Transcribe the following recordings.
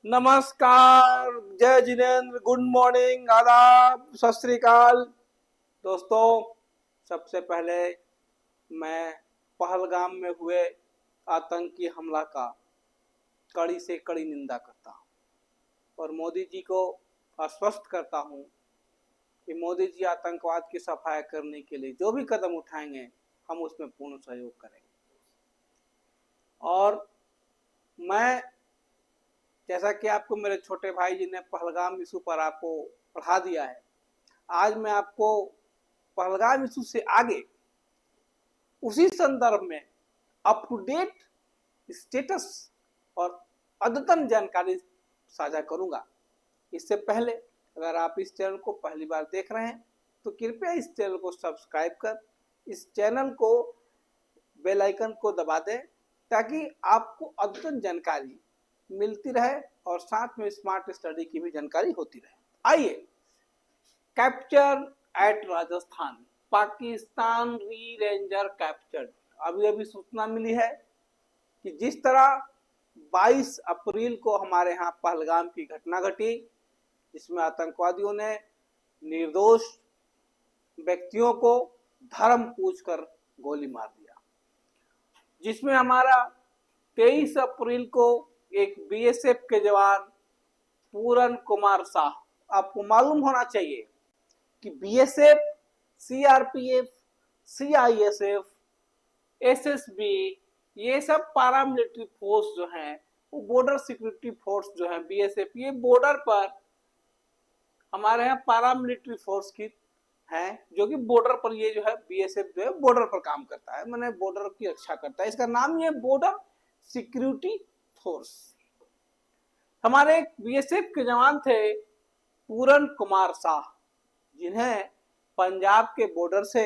नमस्कार, जय Jinendra, good morning, आदाब, सत श्री अकाल। दोस्तों, सबसे पहले मैं पहलगाम में हुए आतंकी हमला का कड़ी से कड़ी निंदा करता हूँ और मोदी जी को आश्वस्त करता हूँ कि मोदी जी आतंकवाद की सफाई करने के लिए जो भी कदम उठाएंगे हम उसमें पूर्ण सहयोग करेंगे। और मैं, जैसा कि आपको मेरे छोटे भाई जी ने पहलगाम इशू पर आपको पढ़ा दिया है, आज मैं आपको पहलगाम इशू से आगे उसी संदर्भ में अप टू डेट स्टेटस और अद्यतन जानकारी साझा करूंगा। इससे पहले अगर आप इस चैनल को पहली बार देख रहे हैं तो कृपया इस चैनल को सब्सक्राइब कर इस चैनल को बेल आइकन को दबा दें ताकि आपको अद्यतन जानकारी मिलती रहे और साथ में स्मार्ट स्टडी की भी जानकारी होती रहे। आइए, कैप्चर एट राजस्थान, पाकिस्तान री रेंजर कैप्चर्ड। अभी अभी सूचना मिली है कि जिस तरह 22 अप्रैल को हमारे यहाँ पहलगाम की घटना घटी, जिसमें आतंकवादियों ने निर्दोष व्यक्तियों को धर्म पूछकर गोली मार दिया, जिसमें हमारा 23 अप्रैल को एक बीएसएफ के जवान पूरन कुमार शाह, आपको मालूम होना चाहिए कि बीएसएफ, सीआरपीएफ, सीआईएसएफ, एसएसबी, ये सब पारामिलिट्री फोर्स जो हैं, वो बॉर्डर सिक्योरिटी फोर्स जो है बीएसएफ, ये बॉर्डर पर हमारे यहाँ पारामिलिट्री फोर्स की है, जो कि बॉर्डर पर ये जो है बीएसएफ जो है बॉर्डर पर काम करता है, मैंने बॉर्डर की रक्षा करता है। इसका नाम ये बॉर्डर सिक्योरिटी फोर्स। हमारे एक बीएसएफ के जवान थे पूरन कुमार शाह, जिन्हें पंजाब के बॉर्डर से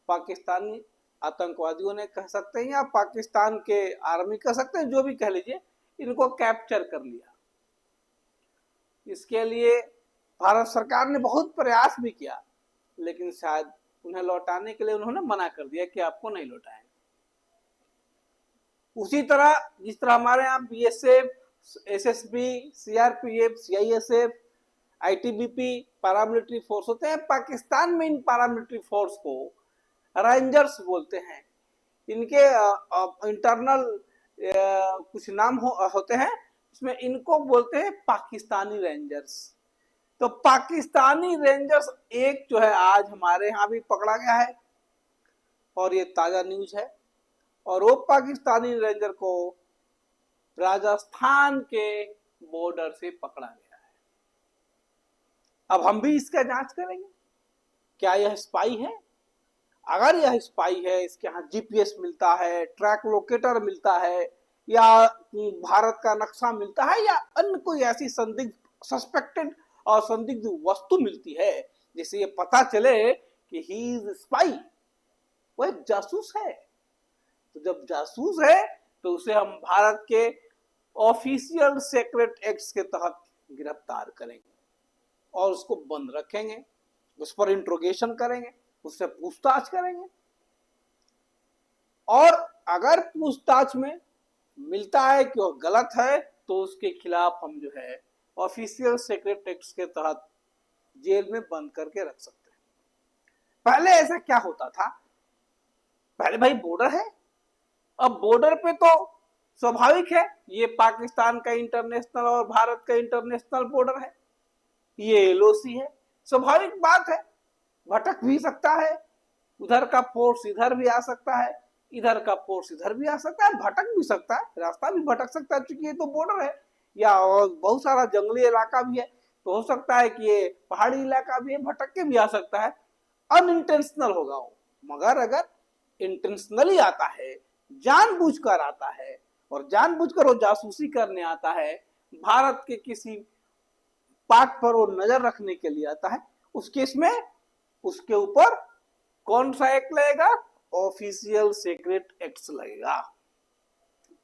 पाकिस्तानी आतंकवादियों ने, कह सकते हैं, या पाकिस्तान के आर्मी कह सकते हैं, जो भी कह लीजिए, इनको कैप्चर कर लिया। इसके लिए भारत सरकार ने बहुत प्रयास भी किया, लेकिन शायद उन्हें लौटाने के लिए उन्होंने मना कर दिया कि आपको नहीं लौटाएंगे। उसी तरह जिस तरह हमारे यहाँ BSF, SSB, CRPF, CISF, ITBP paramilitary force होते हैं, पाकिस्तान में इन पारामिलिट्री फोर्स को रेंजर्स बोलते हैं। इनके इंटरनल कुछ नाम होते हैं, इसमें इनको बोलते हैं पाकिस्तानी रेंजर्स। तो पाकिस्तानी रेंजर्स एक जो है आज हमारे यहाँ भी पकड़ा गया है और ये ताजा न्यूज है, और वो पाकिस्तानी रेंजर को राजस्थान के बॉर्डर से पकड़ा गया है। अब हम भी इसका जांच करेंगे, क्या यह स्पाई है? अगर यह स्पाई है, इसके यहाँ जीपीएस मिलता है, ट्रैक लोकेटर मिलता है, या भारत का नक्शा मिलता है, या अन्य कोई ऐसी संदिग्ध, सस्पेक्टेड और संदिग्ध वस्तु मिलती है जिससे ये पता चले कि ही इज स्पाई, वह जासूस है, तो जब जासूस है तो उसे हम भारत के ऑफिशियल सीक्रेट एक्ट्स के तहत गिरफ्तार करेंगे और उसको बंद रखेंगे, उस पर इंट्रोगेशन करेंगे, उससे पूछताछ करेंगे, और अगर पूछताछ में मिलता है कि वह गलत है तो उसके खिलाफ हम जो है ऑफिशियल सीक्रेट एक्ट्स के तहत जेल में बंद करके रख सकते हैं। पहले ऐसा क्या होता था? पहले भाई बॉर्डर है, अब बॉर्डर पे तो स्वाभाविक है, ये पाकिस्तान का इंटरनेशनल और भारत का इंटरनेशनल बॉर्डर है, ये एलओसी है, स्वाभाविक बात है, भटक भी सकता है, उधर का फोर्स इधर भी आ सकता है, इधर का फोर्स इधर भी आ सकता है, भटक भी सकता है, रास्ता भी भटक सकता है, क्योंकि ये तो बॉर्डर है, या बहुत सारा जंगली इलाका भी है, तो हो सकता है कि ये पहाड़ी इलाका भी है, भटक के भी आ सकता है, अनइंटेंशनल होगा वो। मगर अगर इंटेंशनली आता है, जानबूझकर आता है, और जानबूझकर वो जासूसी करने आता है, भारत के किसी पार्ट पर वो नजर रखने के लिए आता है, उस केस में उसके ऊपर कौन सा एक्ट लगेगा? ऑफिशियल सीक्रेट एक्ट लगेगा।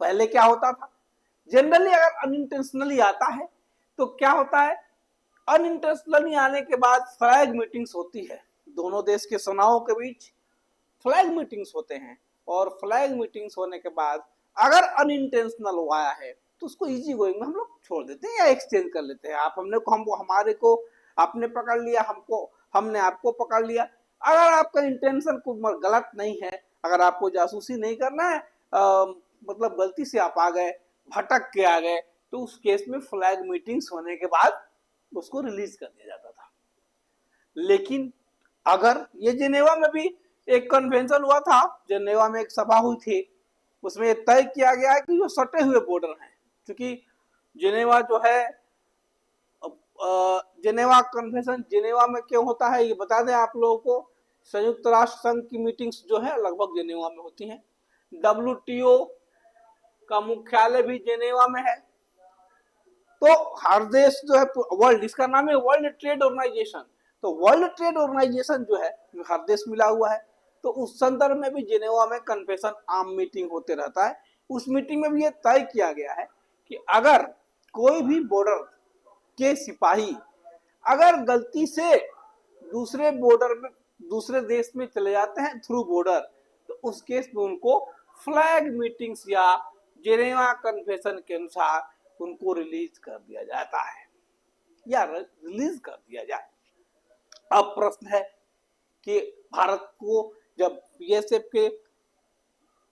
पहले क्या होता था? जनरली अगर अनइंटेंशनली आता है तो क्या होता है, अनइंटेंशनली आने के बाद फ्लैग मीटिंग्स होती है, दोनों देश के सेनाओं के बीच फ्लैग मीटिंग्स होते हैं, और फ्लैग मीटिंग्स होने के बाद अगर अनइंटेंशनल आया है तो उसको इजी गोइंग में हम लोग छोड़ देते हैं या एक्सचेंज कर लेते हैं। आप हमने को हम हमारे को आपने पकड़ लिया, हमको हमने आपको पकड़ लिया। अगर आपका इंटेंशन को गलत नहीं है, अगर आपको जासूसी नहीं करना है, मतलब गलती से आप आ गए, भटक के आ गए, तो उस केस में फ्लैग मीटिंग्स होने के बाद उसको रिलीज कर दिया जाता था। लेकिन अगर ये जिनेवा में भी एक कन्वेंशन हुआ था, जिनेवा में एक सभा हुई थी, उसमें तय किया गया है कि जो सटे हुए बॉर्डर हैं, क्योंकि जिनेवा जो है जिनेवा कन्वेंशन जिनेवा में क्यों होता है ये बता दें आप लोगों को। संयुक्त राष्ट्र संघ की मीटिंग्स जो है लगभग जिनेवा में होती हैं। WTO का मुख्यालय भी जिनेवा में है। तो हर देश जो है वर्ल्ड, इसका नाम है वर्ल्ड ट्रेड ऑर्गेनाइजेशन, तो वर्ल्ड ट्रेड ऑर्गेनाइजेशन जो है हर देश मिला हुआ है। तो उस संदर्भ में भी जिनेवा में कन्वेंशन आम मीटिंग होते रहता है। उस मीटिंग में भी ये तय किया गया है कि अगर कोई भी बॉर्डर के सिपाही अगर गलती से दूसरे बॉर्डर में दूसरे देश में चले जाते हैं थ्रू बॉर्डर, तो उस केस में उनको फ्लैग मीटिंग्स या जिनेवा कन्वेंशन के अनुसार उनको रिलीज कर दिया जाता है या रिलीज कर दिया जाए। अब प्रश्न है कि भारत को जब बीएसएफ के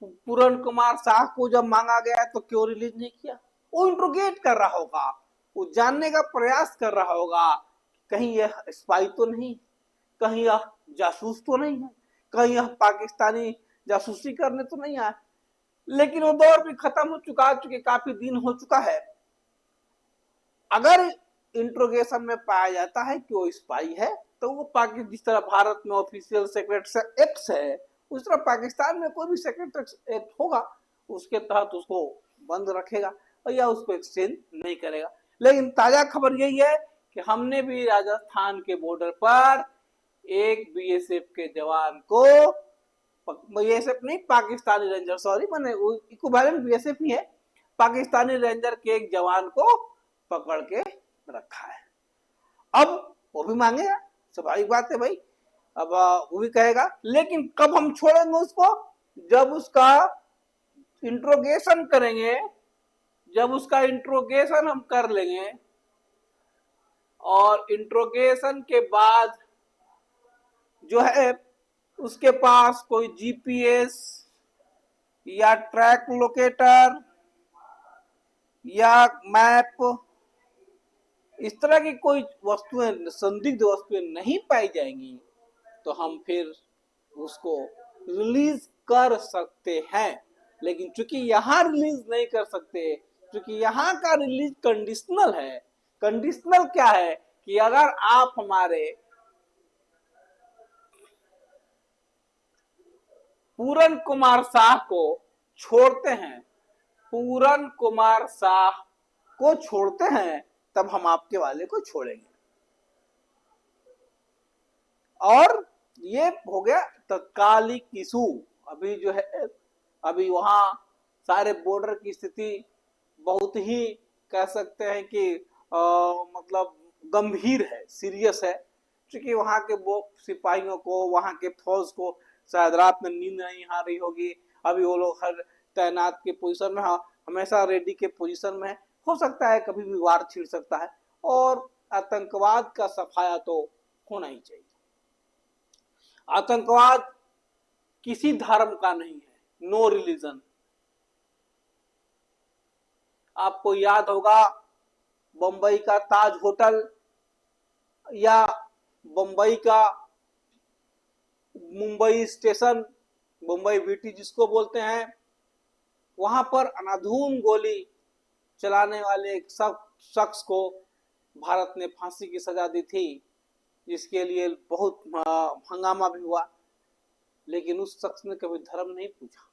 पूरन कुमार शाह को जब मांगा गया तो क्यों रिलीज नहीं किया? वो इंट्रोगेट कर रहा होगा, वो जानने का प्रयास कर रहा होगा कहीं यह स्पाई तो नहीं, कहीं यह जासूस तो नहीं है, कहीं यह पाकिस्तानी जासूसी करने तो नहीं आया। लेकिन वो दौर भी खत्म हो चुका, चूंकि काफी दिन हो चुका है। अगर इंट्रोगेशन में पाया जाता है कि वो स्पाई है, तो वो पाकिस्तान, जिस तरह भारत में ऑफिशियल सेक्रेट एक्ट है, उस तरह पाकिस्तान में कोई भी सेक्रेट एक्ट होगा उसके तहत उसको बंद रखेगा या उसको एक्सचेंज नहीं करेगा। लेकिन ताजा खबर यही है कि हमने भी राजस्थान के बॉर्डर पर एक बीएसएफ के जवान को, बीएसएफ नहीं पाकिस्तानी रेंजर, सॉरी मैंने इक्विवेलेंट बीएसएफ ही है, पाकिस्तानी रेंजर के एक जवान को पकड़ के रखा है। अब वो भी मांगेगा, स्वाभाविक बात है भाई, अब वो भी कहेगा। लेकिन कब हम छोड़ेंगे उसको? जब उसका इंट्रोगेशन करेंगे, जब उसका इंट्रोगेशन हम कर लेंगे और इंट्रोगेशन के बाद जो है उसके पास कोई जीपीएस या ट्रैक लोकेटर या मैप इस तरह की कोई वस्तुएं, संदिग्ध वस्तुएं नहीं पाई जाएंगी, तो हम फिर उसको रिलीज कर सकते हैं। लेकिन चूंकि यहाँ रिलीज नहीं कर सकते, क्योंकि यहाँ का रिलीज कंडीशनल है। कंडीशनल क्या है कि अगर आप हमारे पूरन कुमार शाह को छोड़ते हैं, पूरन कुमार शाह को छोड़ते हैं, तब हम आपके वाले को छोड़ेंगे। और ये हो गया तत्कालिक इशू। अभी जो है, अभी वहां सारे बॉर्डर की स्थिति बहुत ही कह सकते हैं कि मतलब गंभीर है, सीरियस है, क्योंकि वहां के वो सिपाहियों को, वहां के फौज को शायद रात में नींद नहीं आ रही होगी। अभी वो लोग हर तैनात के पोजीशन में, हमेशा रेडी के पोजीशन में, हो सकता है कभी भी वार छिड़ सकता है। और आतंकवाद का सफाया तो होना ही चाहिए। आतंकवाद किसी धर्म का नहीं है, नो रिलीजन। आपको याद होगा बंबई का ताज होटल या बंबई का मुंबई स्टेशन, मुंबई वीटी जिसको बोलते हैं, वहां पर अंधाधुंध गोली चलाने वाले एक शख्स को भारत ने फांसी की सजा दी थी, जिसके लिए बहुत हंगामा भी हुआ। लेकिन उस शख्स ने कभी धर्म नहीं पूछा।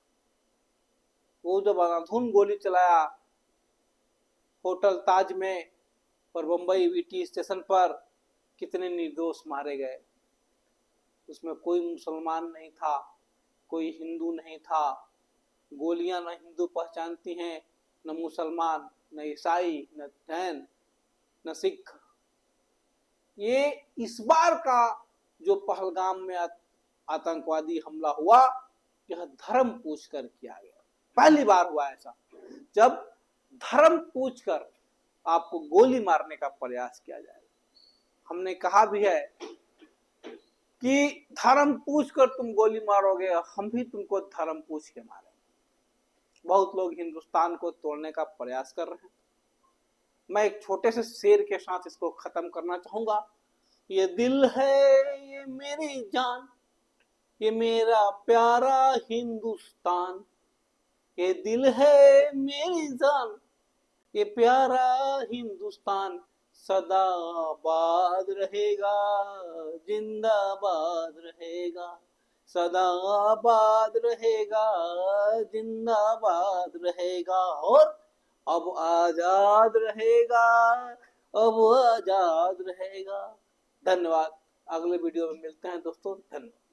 वो जब अंधाधुंध गोली चलाया होटल ताज में और बंबई वीटी स्टेशन पर, कितने निर्दोष मारे गए। उसमें कोई मुसलमान नहीं था, कोई हिंदू नहीं था। गोलियां न हिंदू पहचानती हैं, न मुसलमान, न ईसाई, न जैन, न सिख। ये इस बार का जो पहलगाम में आतंकवादी हमला हुआ, यह धर्म पूछकर किया गया। पहली बार हुआ ऐसा, जब धर्म पूछकर आपको गोली मारने का प्रयास किया जाएगा। हमने कहा भी है कि धर्म पूछकर तुम गोली मारोगे, हम भी तुमको धर्म पूछ के मारेंगे। बहुत लोग हिंदुस्तान को तोड़ने का प्रयास कर रहे हैं। मैं एक छोटे से शेर के साथ इसको खत्म करना चाहूंगा। ये दिल है ये मेरी जान, ये मेरा प्यारा हिंदुस्तान, ये दिल है मेरी जान, ये प्यारा हिंदुस्तान, सदा आबाद रहेगा, जिंदाबाद रहेगा, सदा आबाद रहेगा, जिंदाबाद रहेगा, और अब आजाद रहेगा, अब आजाद रहेगा। धन्यवाद। अगले वीडियो में मिलते हैं दोस्तों। धन्यवाद।